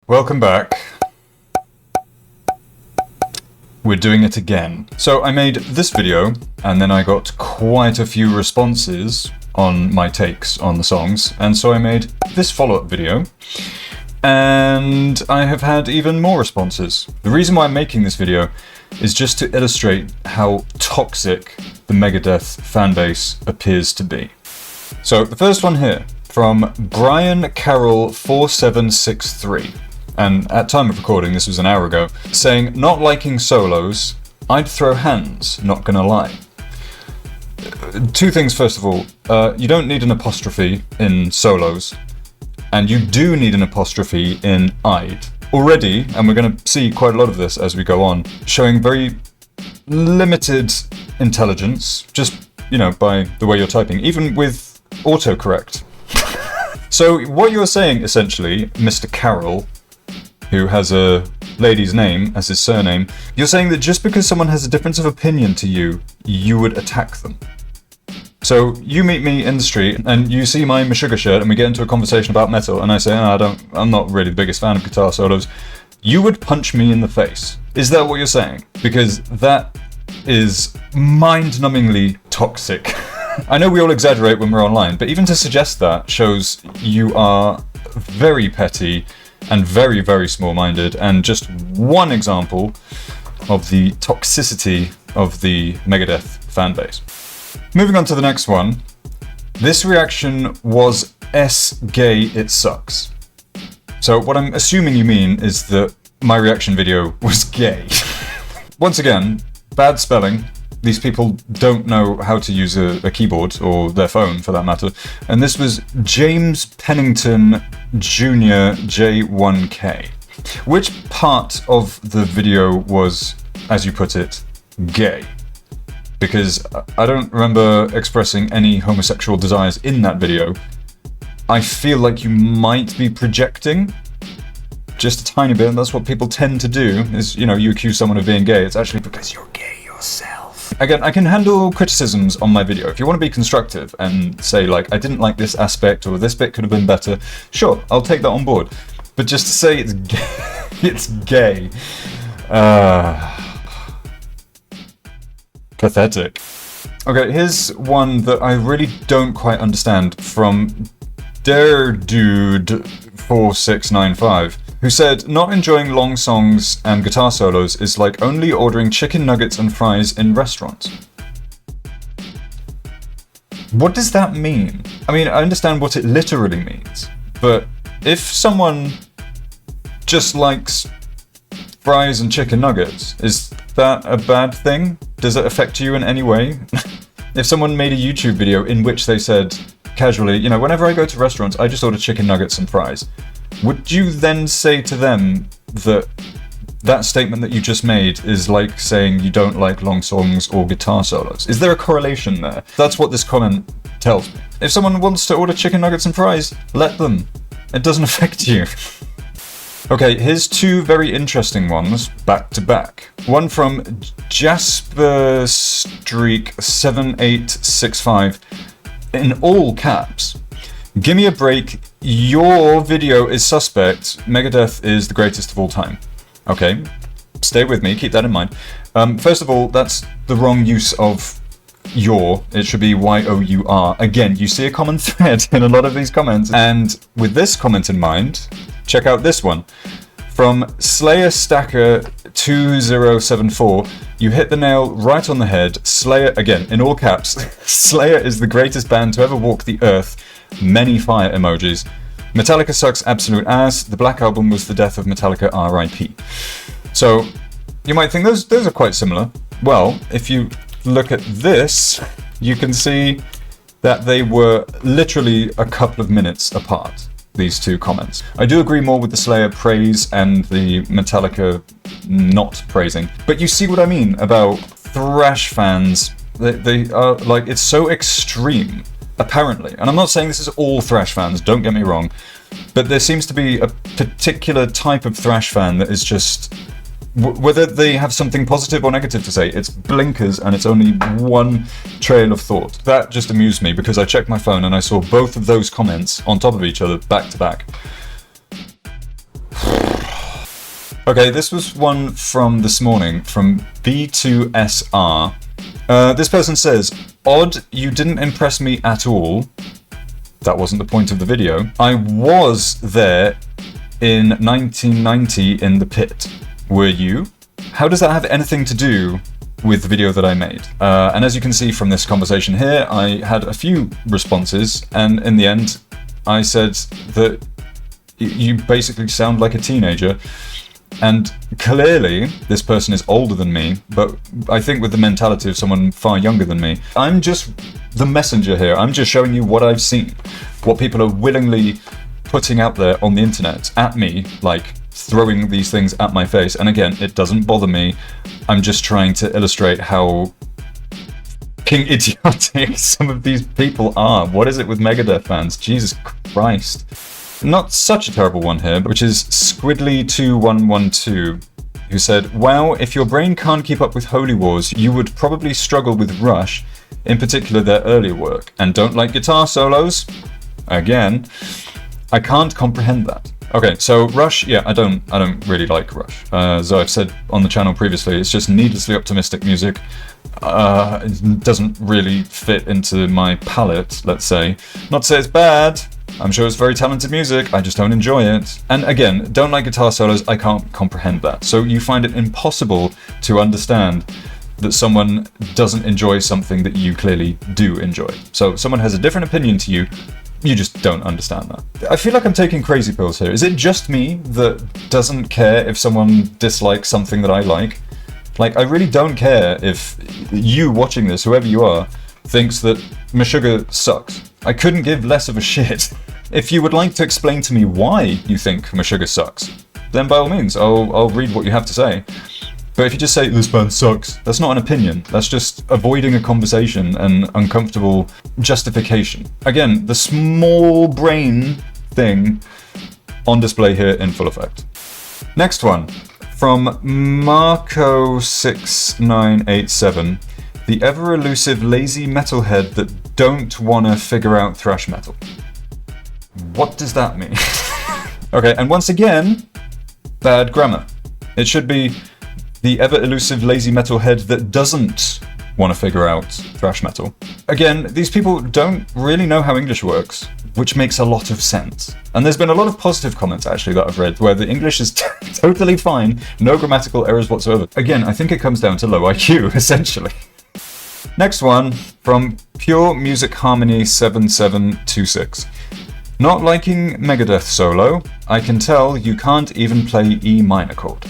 Welcome back. We're doing it again. So I made this video and then I got quite a few responses on my takes on the songs, and so I made this follow-up video and I have had even more responses. The reason why I'm making this video is just to illustrate how toxic the Megadeth fanbase appears to be. So the first one here from Brian Carroll 4763. And at time of recording, this was an hour ago, saying, not liking solos, I'd throw hands, not gonna lie. Two things first of all, you don't need an apostrophe in solos, and you do need an apostrophe in I'd. Already, and we're gonna see quite a lot of this as we go on, showing very limited intelligence, just, you know, by the way you're typing, even with autocorrect. So what you're saying, essentially, Mr. Carroll, who has a lady's name as his surname, you're saying that just because someone has a difference of opinion to you, you would attack them. So you meet me in the street and you see my Meshuggah shirt and we get into a conversation about metal and I say, I'm not really the biggest fan of guitar solos. You would punch me in the face. Is that what you're saying? Because that is mind-numbingly toxic. I know we all exaggerate when we're online, but even to suggest that shows you are very petty and very, very small-minded, and just one example of the toxicity of the Megadeth fanbase. Moving on to the next one. This reaction was S-gay, it sucks. So what I'm assuming you mean is that my reaction video was gay. Once again, bad spelling. These people don't know how to use a keyboard, or their phone for that matter. And this was James Pennington Jr. J1K. Which part of the video was, as you put it, gay? Because I don't remember expressing any homosexual desires in that video. I feel like you might be projecting just a tiny bit, and that's what people tend to do, is, you know, you accuse someone of being gay. It's actually because you're gay yourself. Again, I can handle criticisms on my video. If you want to be constructive and say, like, I didn't like this aspect or this bit could have been better, sure, I'll take that on board. But just to say it's gay, it's gay. Pathetic. Okay, here's one that I really don't quite understand from DareDude4695, who said, not enjoying long songs and guitar solos is like only ordering chicken nuggets and fries in restaurants. What does that mean? I mean, I understand what it literally means, but if someone just likes fries and chicken nuggets, is that a bad thing? Does it affect you in any way? If someone made a YouTube video in which they said, casually, you know, whenever I go to restaurants, I just order chicken nuggets and fries, would you then say to them that that statement that you just made is like saying you don't like long songs or guitar solos? Is there a correlation there? That's what this comment tells me. If someone wants to order chicken nuggets and fries, let them. It doesn't affect you. Okay, here's two very interesting ones back to back. One from Jasper Streak 7865 in all caps. Gimme a break, your video is suspect, Megadeth is the greatest of all time. Okay, stay with me, keep that in mind. First of all, that's the wrong use of your, it should be Y-O-U-R. Again, you see a common thread in a lot of these comments, and with this comment in mind, check out this one. From Slayer Stacker 2074, you hit the nail right on the head. Slayer, again, in all caps, Slayer is the greatest band to ever walk the earth. Many fire emojis. Metallica sucks absolute ass. The Black Album was the death of Metallica, R.I.P. So, you might think those are quite similar. Well, if you look at this, you can see that they were literally a couple of minutes apart, these two comments. I do agree more with the Slayer praise and the Metallica not praising, but you see what I mean about thrash fans. They are like, it's so extreme, apparently. And I'm not saying this is all thrash fans, don't get me wrong, but there seems to be a particular type of thrash fan that is just, whether they have something positive or negative to say, it's blinkers and it's only one trail of thought. That just amused me because I checked my phone and I saw both of those comments on top of each other back to back. Okay, this was one from this morning, from B2SR. This person says, "Odd, you didn't impress me at all." That wasn't the point of the video. "I was there in 1990 in the pit. Were you? How does that have anything to do with the video that I made?" And as you can see from this conversation here, I had a few responses, and in the end, I said that you basically sound like a teenager. And clearly, this person is older than me, but I think with the mentality of someone far younger than me. I'm just the messenger here. I'm just showing you what I've seen, what people are willingly putting out there on the internet at me, like throwing these things at my face. And again, it doesn't bother me. I'm just trying to illustrate how fucking idiotic some of these people are. What is it with Megadeth fans? Jesus Christ. Not such a terrible one here, which is Squidly2112, who said, "Wow, if your brain can't keep up with Holy Wars, you would probably struggle with Rush, in particular their earlier work, and don't like guitar solos?" Again, I can't comprehend that. Okay, so Rush, yeah, I don't really like Rush. As I've said on the channel previously, it's just needlessly optimistic music. It doesn't really fit into my palette, let's say. Not to say it's bad. I'm sure it's very talented music, I just don't enjoy it. And again, don't like guitar solos, I can't comprehend that. So you find it impossible to understand that someone doesn't enjoy something that you clearly do enjoy. So someone has a different opinion to you, you just don't understand that. I feel like I'm taking crazy pills here. Is it just me that doesn't care if someone dislikes something that I like? Like, I really don't care if you watching this, whoever you are, thinks that Meshuggah sucks. I couldn't give less of a shit. If you would like to explain to me why you think Meshuggah sucks, then by all means, I'll read what you have to say. But if you just say, "This band sucks," that's not an opinion. That's just avoiding a conversation and uncomfortable justification. Again, the small brain thing on display here in full effect. Next one, from Marco6987. "The ever-elusive lazy metalhead that don't wanna figure out thrash metal." What does that mean? Okay, and once again, bad grammar. It should be "the ever-elusive lazy metalhead that doesn't want to figure out thrash metal." Again, these people don't really know how English works, which makes a lot of sense. And there's been a lot of positive comments actually that I've read where the English is totally fine, no grammatical errors whatsoever. Again, I think it comes down to low IQ, essentially. Next one, from Pure Music Harmony 7726. "Not liking Megadeth solo, I can tell you can't even play E minor chord."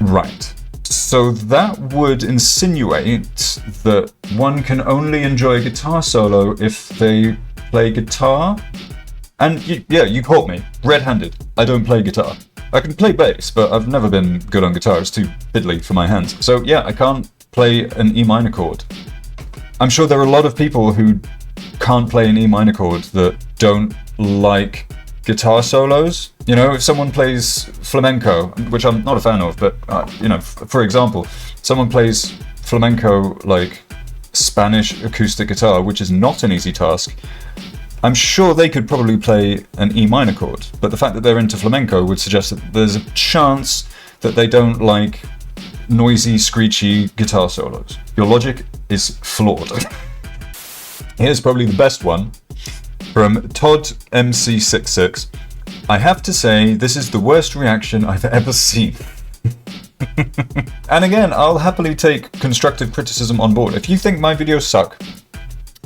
Right. So that would insinuate that one can only enjoy a guitar solo if they play guitar? And yeah, you caught me. Red-handed. I don't play guitar. I can play bass, but I've never been good on guitar. It's too fiddly for my hands. So yeah, I can't play an E minor chord. I'm sure there are a lot of people who can't play an E minor chord that don't like guitar solos. You know, if someone plays flamenco, which I'm not a fan of, but you know, for example, someone plays flamenco like Spanish acoustic guitar, which is not an easy task, I'm sure they could probably play an E minor chord, but the fact that they're into flamenco would suggest that there's a chance that they don't like noisy, screechy guitar solos. Your logic is flawed. Here's probably the best one, from Todd MC66. "I have to say, this is the worst reaction I've ever seen." And again, I'll happily take constructive criticism on board. If you think my videos suck,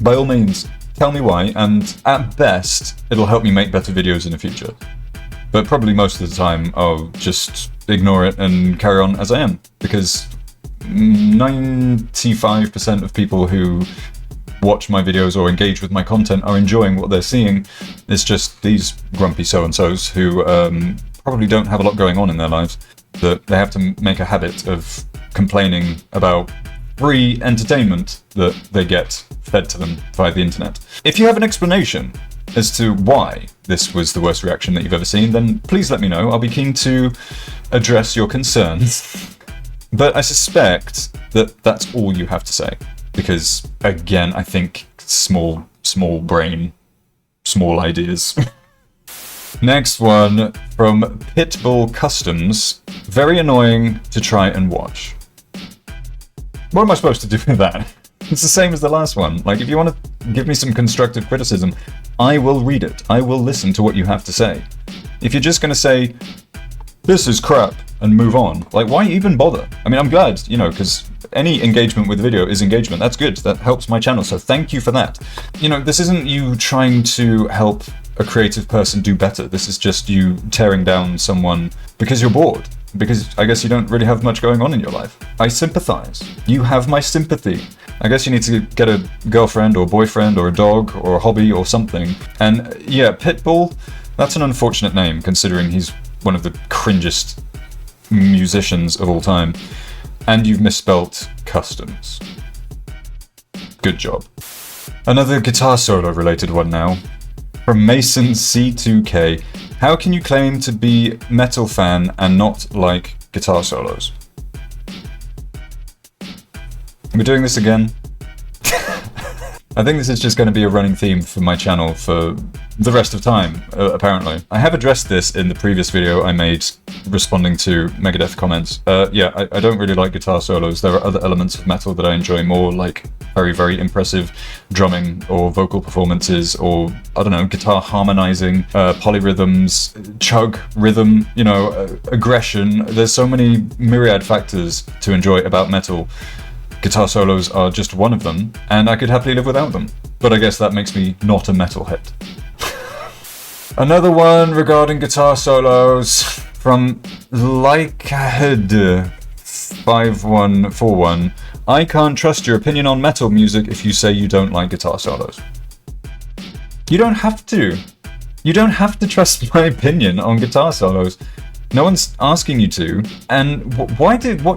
by all means, tell me why, and at best, it'll help me make better videos in the future. But probably most of the time, I'll just ignore it and carry on as I am, because 95% of people who watch my videos or engage with my content are enjoying what they're seeing. It's just these grumpy so-and-sos who probably don't have a lot going on in their lives, that they have to make a habit of complaining about free entertainment that they get fed to them via the internet. If you have an explanation as to why this was the worst reaction that you've ever seen, then please let me know. I'll be keen to address your concerns. But I suspect that that's all you have to say. Because, again, I think small brain, small ideas. Next one from Pitbull Customs. Very annoying to try and watch. What am I supposed to do with that? It's the same as the last one. Like, if you want to give me some constructive criticism, I will read it. I will listen to what you have to say. If you're just going to say, this is crap, and move on, like, why even bother? I mean, I'm glad, you know, because any engagement with video is engagement. That's good. That helps my channel, so thank you for that. You know, this isn't you trying to help a creative person do better. This is just you tearing down someone because you're bored. Because I guess you don't really have much going on in your life. I sympathize. You have my sympathy. I guess you need to get a girlfriend or boyfriend or a dog or a hobby or something. And yeah, Pitbull, that's an unfortunate name considering he's one of the cringest musicians of all time. And you've misspelt Customs. Good job. Another guitar solo related one now. From Mason C2K. How can you claim to be metal fan and not like guitar solos? We're doing this again. I think this is just going to be a running theme for my channel for the rest of time, apparently. I have addressed this in the previous video I made responding to Megadeth comments. Yeah, I don't really like guitar solos. There are other elements of metal that I enjoy more, like very, very impressive drumming or vocal performances or, I don't know, guitar harmonizing, polyrhythms, chug rhythm, you know, aggression. There's so many myriad factors to enjoy about metal. Guitar solos are just one of them, and I could happily live without them. But I guess that makes me not a metalhead. Another one regarding guitar solos from Likehead5141. I can't trust your opinion on metal music if you say you don't like guitar solos. You don't have to. You don't have to trust my opinion on guitar solos. No one's asking you to. And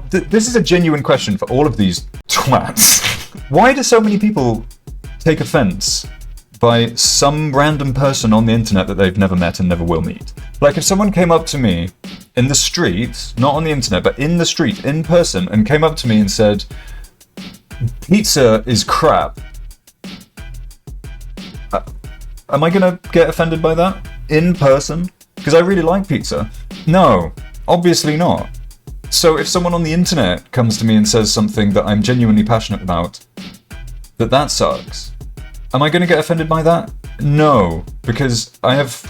this is a genuine question for all of these twats. Why do so many people take offense by some random person on the internet that they've never met and never will meet? Like, if someone came up to me in the street, not on the internet, but in the street, in person, and came up to me and said, pizza is crap. Am I gonna get offended by that? In person? Because I really like pizza. No, obviously not. So if someone on the internet comes to me and says something that I'm genuinely passionate about, that sucks, am I going to get offended by that? No, because I have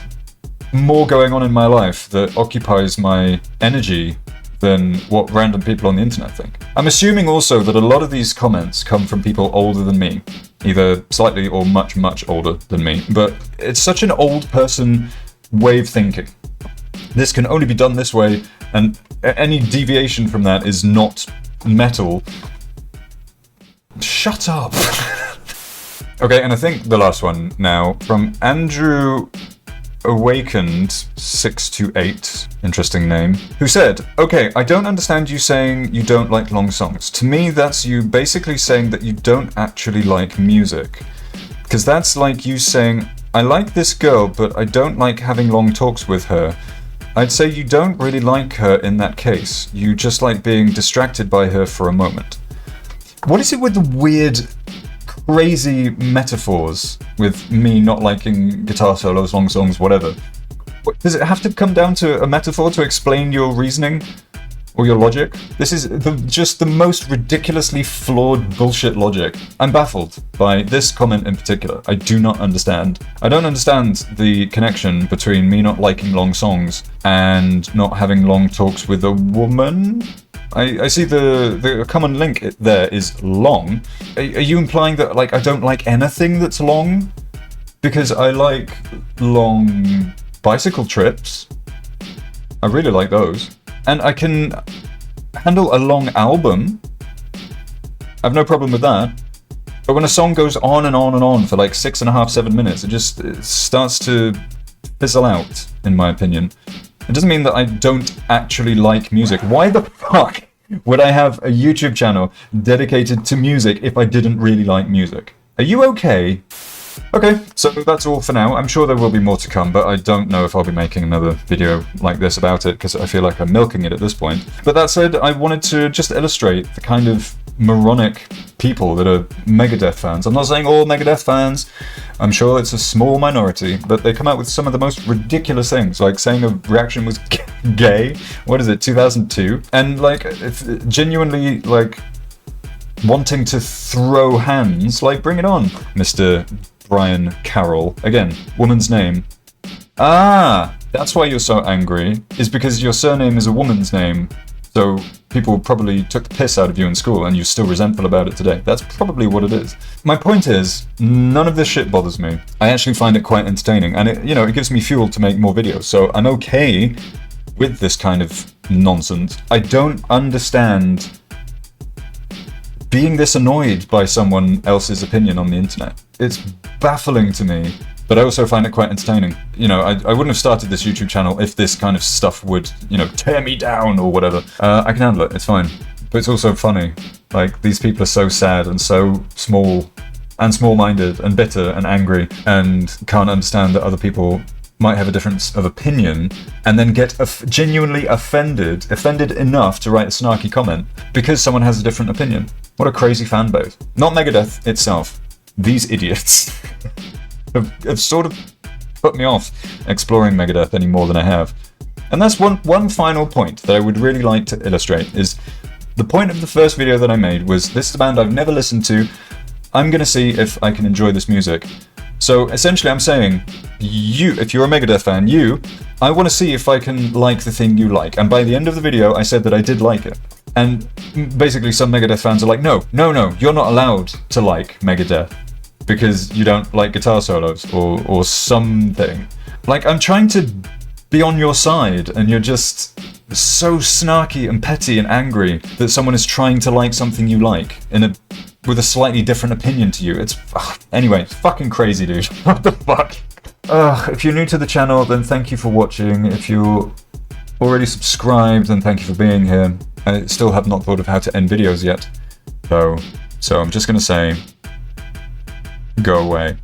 more going on in my life that occupies my energy than what random people on the internet think. I'm assuming also that a lot of these comments come from people older than me, either slightly or much, much older than me, but it's such an old person way of thinking. This can only be done this way, and any deviation from that is not metal. Shut up. Okay, and I think the last one now, from Andrew Awakened 628, interesting name, who said, okay, I don't understand you saying you don't like long songs. To me, that's you basically saying that you don't actually like music. Because that's like you saying, I like this girl, but I don't like having long talks with her. I'd say you don't really like her in that case. You just like being distracted by her for a moment. What is it with the weird, crazy metaphors with me not liking guitar solos, long songs, whatever? Does it have to come down to a metaphor to explain your reasoning or your logic? This is just the most ridiculously flawed bullshit logic. I'm baffled by this comment in particular. I do not understand. I don't understand the connection between me not liking long songs and not having long talks with a woman. I see the common link there is long. Are you implying that, like, I don't like anything that's long? Because I like long bicycle trips. I really like those. And I can handle a long album. I have no problem with that. But when a song goes on and on and on for like 6.5, 7 minutes, it starts to fizzle out, in my opinion. It doesn't mean that I don't actually like music. Why the fuck would I have a YouTube channel dedicated to music if I didn't really like music? Are you okay? Okay, so that's all for now. I'm sure there will be more to come, but I don't know if I'll be making another video like this about it, because I feel like I'm milking it at this point. But that said, I wanted to just illustrate the kind of moronic people that are Megadeth fans. I'm not saying all Megadeth fans. I'm sure it's a small minority, but they come out with some of the most ridiculous things, like saying a reaction was gay. What is it, 2002? And like, genuinely, like, wanting to throw hands, like, bring it on, Mr. Brian Carroll. Again, woman's name. Ah, that's why you're so angry, is because your surname is a woman's name. So people probably took the piss out of you in school and you're still resentful about it today. That's probably what it is. My point is, none of this shit bothers me. I actually find it quite entertaining, and it, you know, it gives me fuel to make more videos. So I'm okay with this kind of nonsense. I don't understand being this annoyed by someone else's opinion on the internet. It's baffling to me. But I also find it quite entertaining. You know, I wouldn't have started this YouTube channel if this kind of stuff would, you know, tear me down or whatever. I can handle it, it's fine. But it's also funny. Like, these people are so sad and so small and small-minded and bitter and angry and can't understand that other people might have a difference of opinion and then get genuinely offended enough to write a snarky comment because someone has a different opinion. What a crazy fan base. Not Megadeth itself. These idiots. have sort of put me off exploring Megadeth any more than I have. And that's one final point that I would really like to illustrate, is the point of the first video that I made was, this is a band I've never listened to, I'm gonna see if I can enjoy this music. So essentially I'm saying, if you're a Megadeth fan, I want to see if I can like the thing you like. And by the end of the video I said that I did like it. And basically some Megadeth fans are like, no, you're not allowed to like Megadeth because you don't like guitar solos or something. Like, I'm trying to be on your side and you're just so snarky and petty and angry that someone is trying to like something you like with a slightly different opinion to you. Anyway, it's fucking crazy, dude. What the fuck? If you're new to the channel, then thank you for watching. If you're already subscribed, then thank you for being here. I still have not thought of how to end videos yet, so I'm just gonna say, go away.